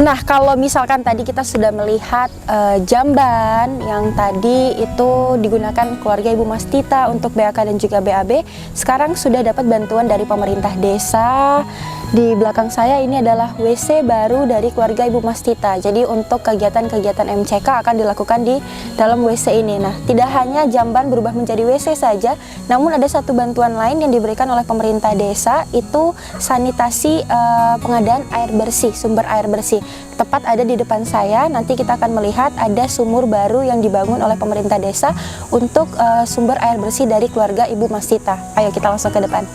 Nah, kalau misalkan tadi kita sudah melihat jamban yang tadi itu digunakan keluarga Ibu Mastita untuk BAK dan juga BAB, sekarang sudah dapat bantuan dari pemerintah desa. Di belakang saya ini adalah WC baru dari keluarga Ibu Mastita. Jadi untuk kegiatan-kegiatan MCK akan dilakukan di dalam WC ini. Nah, tidak hanya jamban berubah menjadi WC saja, namun ada satu bantuan lain yang diberikan oleh pemerintah desa, itu sanitasi pengadaan air bersih, sumber air bersih. Tepat ada di depan saya, nanti kita akan melihat ada sumur baru yang dibangun oleh pemerintah desa untuk sumber air bersih dari keluarga Ibu Mastita. Ayo kita langsung ke depan.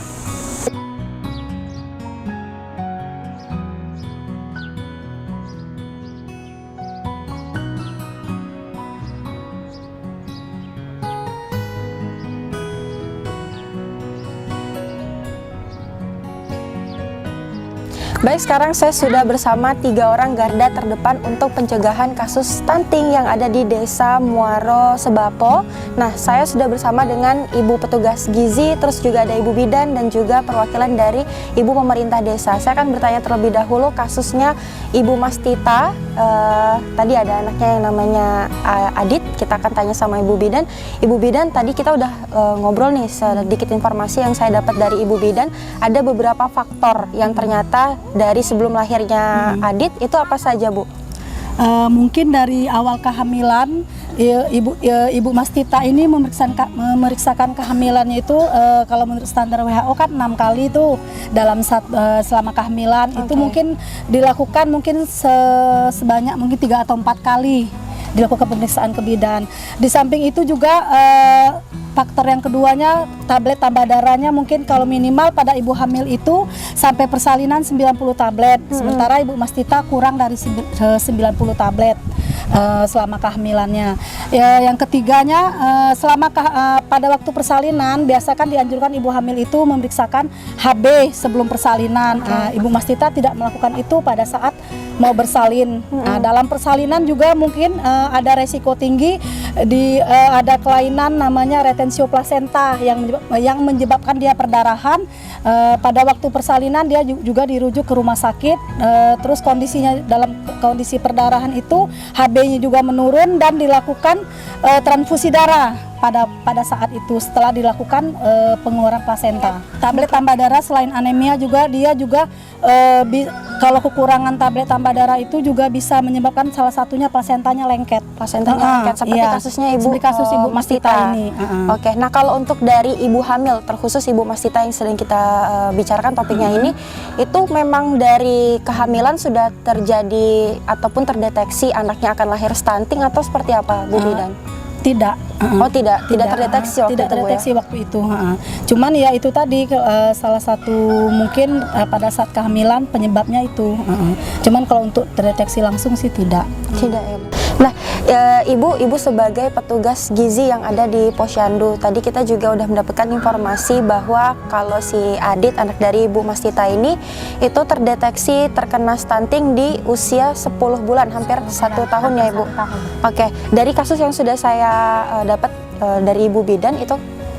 Baik, sekarang saya sudah bersama 3 orang garda terdepan untuk pencegahan kasus stunting yang ada di Desa Muaro Sebapo. Nah, saya sudah bersama dengan Ibu petugas gizi, terus juga ada Ibu bidan dan juga perwakilan dari Ibu pemerintah desa. Saya akan bertanya terlebih dahulu kasusnya Ibu Mastita. Tadi ada anaknya yang namanya Adit. Kita akan tanya sama Ibu bidan. Ibu bidan, tadi kita udah ngobrol nih sedikit informasi yang saya dapat dari Ibu bidan. Ada beberapa faktor yang ternyata dari sebelum lahirnya Adit itu apa saja, Bu? Mungkin dari awal kehamilan Ibu Mastita ini memeriksakan kehamilannya itu kalau menurut standar WHO kan 6 kali itu dalam selama kehamilan. Itu mungkin dilakukan mungkin sebanyak mungkin 3 atau 4 kali dilakukan pemeriksaan ke bidan. Di samping itu juga faktor yang keduanya, tablet tambah darahnya mungkin kalau minimal pada ibu hamil itu sampai persalinan 90 tablet. Sementara Ibu Mastita kurang dari 90 tablet selama kehamilannya. Yang ketiganya, pada waktu persalinan biasakan dianjurkan ibu hamil itu memeriksakan HB sebelum persalinan. Ibu Mastita tidak melakukan itu pada saat mau bersalin. Dalam persalinan juga mungkin ada resiko tinggi ada kelainan namanya retensio plasenta yang menyebabkan dia perdarahan. Pada waktu persalinan dia juga dirujuk ke rumah sakit. Terus kondisinya dalam kondisi perdarahan itu HB-nya juga menurun dan dilakukan transfusi darah pada saat itu setelah dilakukan pengeluaran plasenta. Tablet tambah darah selain anemia juga dia juga kalau kekurangan tablet tambah darah itu juga bisa menyebabkan salah satunya plasentanya lengket. Plasentanya lengket seperti kasusnya kasus Ibu Mastita ini. Oke, nah kalau untuk dari ibu hamil, terkhusus Ibu Mastita yang sedang kita bicarakan topiknya ini, itu memang dari kehamilan sudah terjadi ataupun terdeteksi anaknya akan lahir stunting atau seperti apa, Bu bidan? Tidak. Tidak terdeteksi waktu tidak itu, terdeteksi waktu itu. Cuman ya itu tadi salah satu mungkin pada saat kehamilan penyebabnya itu. Cuman kalau untuk terdeteksi langsung sih tidak. Tidak ya, Bu. Nah, Ibu sebagai petugas gizi yang ada di Posyandu, tadi kita juga udah mendapatkan informasi bahwa kalau si Adit, anak dari Ibu Mastita ini, itu terdeteksi terkena stunting di usia 10 bulan, hampir 1 tahun ya, Ibu? Oke, dari kasus yang sudah saya dapat dari Ibu bidan itu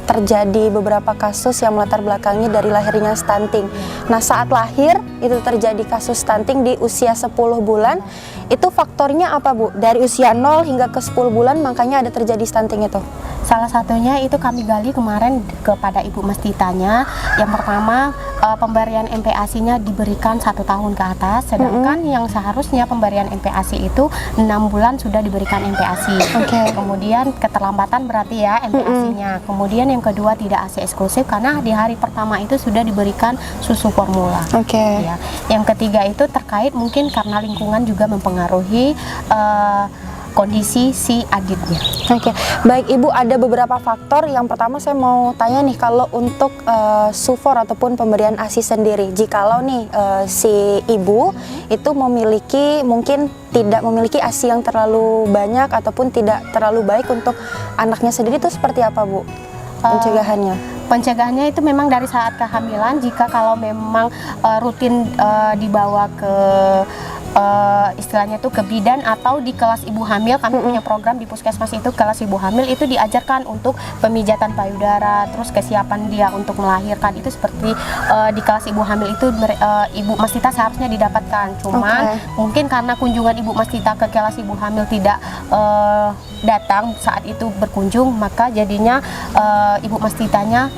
terjadi beberapa kasus yang melatar belakangnya dari lahirnya stunting. Nah, saat lahir itu terjadi kasus stunting di usia 10 bulan. Itu faktornya apa, Bu? Dari usia 0 hingga ke 10 bulan makanya ada terjadi stunting itu? Salah satunya itu kami gali kemarin kepada Ibu Mastitanya. Yang pertama, pemberian MPASI-nya diberikan 1 tahun ke atas, sedangkan yang seharusnya pemberian MPASI itu 6 bulan sudah diberikan MPASI. Kemudian keterlambatan berarti ya MPASI-nya. Kemudian yang kedua tidak ASI eksklusif karena di hari pertama itu sudah diberikan susu formula. Ya. Yang ketiga itu terkait mungkin karena lingkungan juga mempengaruhi kondisi si Aditnya. Baik Ibu, ada beberapa faktor. Yang pertama saya mau tanya nih, kalau untuk sufor ataupun pemberian ASI sendiri, jikalau nih si ibu itu mungkin tidak memiliki ASI yang terlalu banyak ataupun tidak terlalu baik untuk anaknya sendiri, itu seperti apa, Bu, pencegahannya? Pencegahannya itu memang dari saat kehamilan. Jika kalau memang rutin dibawa ke istilahnya tuh ke bidan atau di kelas ibu hamil, kami punya program di puskesmas itu kelas ibu hamil itu diajarkan untuk pemijatan payudara, terus kesiapan dia untuk melahirkan itu seperti di kelas ibu hamil itu Ibu Mastita seharusnya didapatkan. Cuman mungkin karena kunjungan Ibu Mastita ke kelas ibu hamil tidak datang saat itu berkunjung, maka jadinya Ibu Mastitanya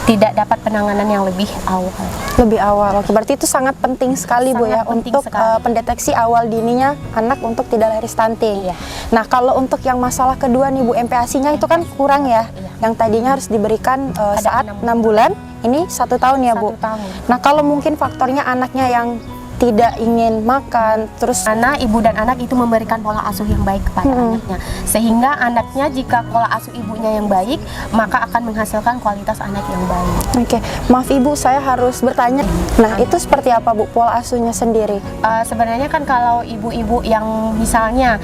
tidak dapat penanganan yang lebih awal. Lebih awal. Oke, berarti itu sangat penting sekali Bu ya Sangat penting untuk sekali. pendeteksi awal dininya anak untuk tidak lahir stunting. Iya. Nah, kalau untuk yang masalah kedua nih Bu, MPASI-nya itu kan kurang ya. Iya. Yang tadinya harus diberikan Ada saat 6 6 bulan, ini 1 tahun ya Bu. 1 tahun. Nah, kalau mungkin faktornya anaknya yang tidak ingin makan, terus Karena ibu dan anak itu memberikan pola asuh yang baik kepada anaknya, sehingga anaknya jika pola asuh ibunya yang baik, maka akan menghasilkan kualitas anak yang baik. Oke, maaf Ibu, saya harus bertanya. Nah, itu seperti apa Bu pola asuhnya sendiri? Sebenarnya kan kalau ibu-ibu yang misalnya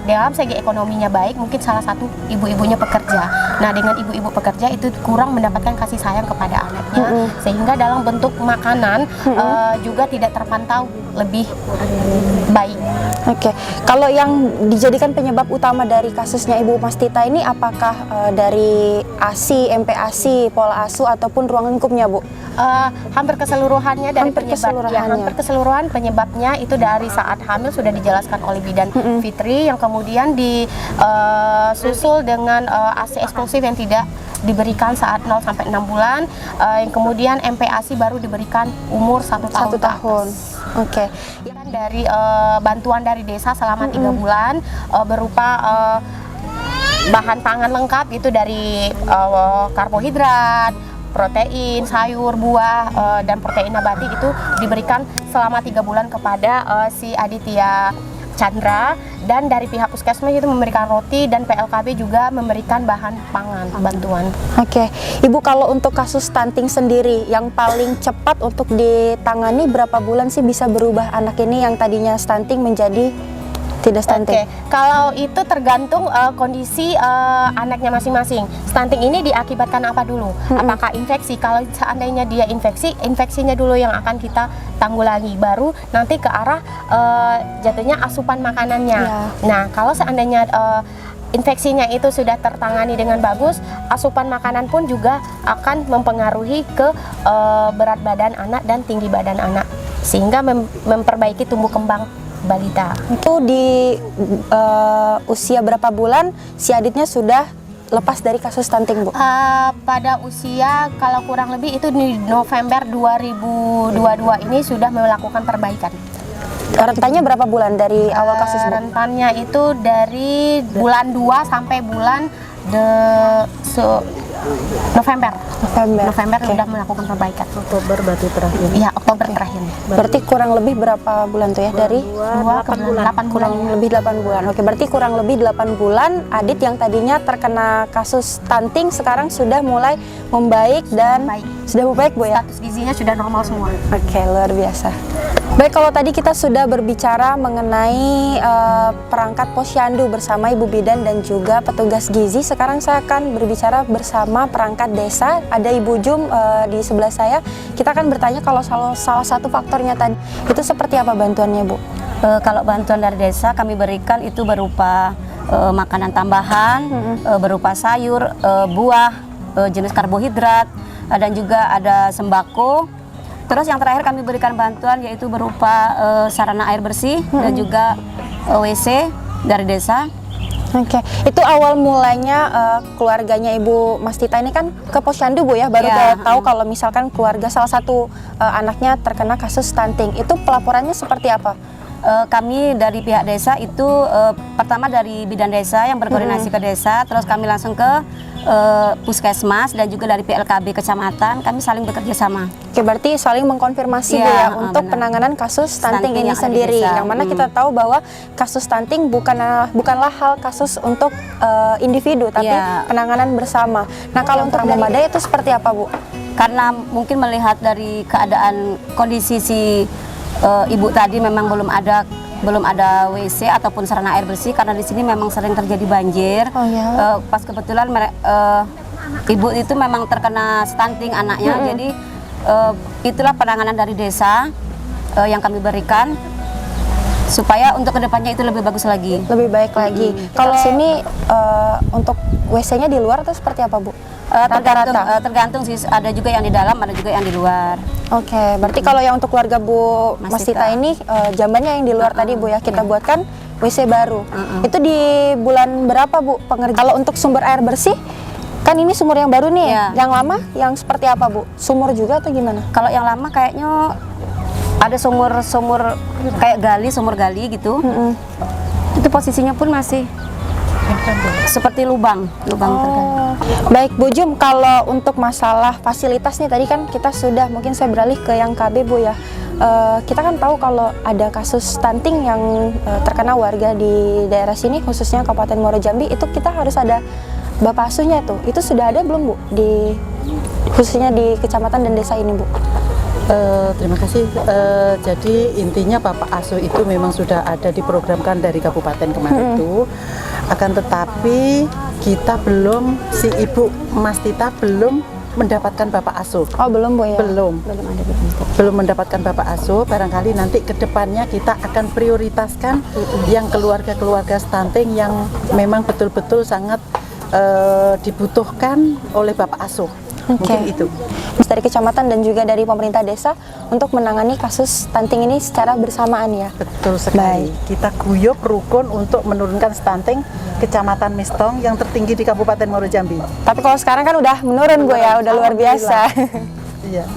dalam segi ekonominya baik, mungkin salah satu ibu-ibunya pekerja. Nah, dengan ibu-ibu pekerja itu kurang mendapatkan kasih sayang kepada anaknya, sehingga dalam bentuk makanan juga tidak terpantau lebih baik. Oke, kalau yang dijadikan penyebab utama dari kasusnya Ibu Mastita ini apakah dari ASI, MPASI, pola asuh ataupun ruang lingkupnya Bu? Hampir keseluruhannya dari Hampir hampir keseluruhan penyebabnya itu dari saat hamil sudah dijelaskan oleh bidan Fitri, yang kemudian disusul dengan ASI eksklusif yang tidak diberikan saat 0 sampai 6 bulan, yang kemudian MPASI baru diberikan umur 1 tahun. 1 tahun. Oke. Dari bantuan dari desa selama 3 bulan berupa bahan pangan lengkap itu dari karbohidrat, protein, sayur, buah, dan protein nabati itu diberikan selama 3 bulan kepada si Aditya Chandra, dan dari pihak puskesmas itu memberikan roti, dan PLKB juga memberikan bahan pangan bantuan. Oke, Ibu, kalau untuk kasus stunting sendiri yang paling cepat untuk ditangani berapa bulan sih bisa berubah anak ini yang tadinya stunting menjadi tidak stunting? Oke, kalau itu tergantung kondisi anaknya masing-masing. Stunting ini diakibatkan apa dulu? Apakah infeksi? Kalau seandainya dia infeksi, infeksinya dulu yang akan kita tanggulangi, baru nanti ke arah jatuhnya asupan makanannya. Ya. Nah, kalau seandainya infeksinya itu sudah tertangani dengan bagus, asupan makanan pun juga akan mempengaruhi ke berat badan anak dan tinggi badan anak, sehingga memperbaiki tumbuh kembang balita. Itu di usia berapa bulan si Aditnya sudah lepas dari kasus stunting Bu? Pada usia kalau kurang lebih itu di November 2022 ini sudah melakukan perbaikan. Rentannya berapa bulan dari awal kasus Bu? Rentannya itu dari bulan 2 sampai bulan November Oke. sudah melakukan perbaikan. Oktober berarti terakhir. Iya, Oktober terakhir. Berarti kurang lebih berapa bulan tuh ya? Dari 2 ke 8 bulan. kurang lebih 8 bulan. Oke, berarti kurang lebih 8 bulan Adit yang tadinya terkena kasus stunting sekarang sudah mulai membaik dan Baik. sudah membaik Bu ya? Status gizinya sudah normal semua. Oke, luar biasa. Baik, kalau tadi kita sudah berbicara mengenai perangkat posyandu bersama Ibu Bidan dan juga petugas gizi, sekarang saya akan berbicara bersama perangkat desa. Ada Ibu Jum di sebelah saya. Kita akan bertanya kalau salah satu faktornya tadi itu seperti apa bantuannya Bu? Kalau bantuan dari desa kami berikan itu berupa makanan tambahan, berupa sayur, buah, jenis karbohidrat, dan juga ada sembako. Terus yang terakhir kami berikan bantuan yaitu berupa sarana air bersih dan juga WC dari desa. Oke, itu awal mulanya keluarganya Ibu Mastita ini kan ke posyandu Bu ya, baru Iya, tahu kalau misalkan keluarga salah satu anaknya terkena kasus stunting. Itu pelaporannya seperti apa? Kami dari pihak desa itu pertama dari bidan desa yang berkoordinasi ke desa, terus kami langsung ke puskesmas dan juga dari PLKB kecamatan, kami saling bekerja sama. Oke, berarti saling mengkonfirmasi Bu Iya, ya untuk benar. penanganan kasus stunting Stunting ini yang ada di sendiri. desa. Yang mana kita tahu bahwa kasus stunting bukanlah hal kasus untuk individu, tapi Iya. penanganan bersama. Nah, kalau untuk memadai itu seperti apa Bu? Karena mungkin melihat dari keadaan kondisi si ibu tadi memang belum ada WC ataupun sarana air bersih, karena di sini memang sering terjadi banjir. Oh ya. Pas kebetulan ibu itu memang terkena stunting anaknya, jadi itulah penanganan dari desa yang kami berikan supaya untuk kedepannya itu lebih bagus lagi. Lebih baik lagi. Kalau sini untuk WC-nya di luar tuh seperti apa, Bu? Tergantung sih, ada juga yang di dalam, ada juga yang di luar. Oke, berarti kalau yang untuk keluarga Bu Mastita ini jambannya yang di luar tadi Bu ya, kita buatkan WC baru. Itu di bulan berapa Bu pengerjaan? Kalau untuk sumber air bersih, kan ini sumur yang baru nih, yang lama yang seperti apa Bu? Sumur juga atau gimana? Kalau yang lama kayaknya ada sumur kayak sumur gali gitu. Itu posisinya pun masih seperti lubang tergali. Baik Bu Jum, kalau untuk masalah fasilitas nih tadi kan kita sudah, mungkin saya beralih ke yang KB Bu ya. Kita kan tahu kalau ada kasus stunting yang terkena warga di daerah sini, khususnya Kabupaten Muaro Jambi, itu kita harus ada bapak asuhnya tuh. Itu sudah ada belum Bu khususnya di kecamatan dan desa ini Bu? Terima kasih. Jadi intinya Bapak Asuh itu memang sudah ada diprogramkan dari kabupaten kemarin itu. Akan tetapi kita belum, si Ibu Mastita belum mendapatkan Bapak Asuh. Oh belum Bu ya? Belum mendapatkan Bapak Asuh. Barangkali nanti kedepannya kita akan prioritaskan yang keluarga-keluarga stunting yang memang betul-betul sangat dibutuhkan oleh Bapak Asuh. Mungkin itu. Dari kecamatan dan juga dari pemerintah desa untuk menangani kasus stunting ini secara bersamaan ya. Betul sekali. Kita guyup rukun untuk menurunkan stunting Kecamatan Mistong yang tertinggi di Kabupaten Muaro Jambi. Tapi kalau sekarang kan udah menurun Bu ya, udah luar biasa. Iya.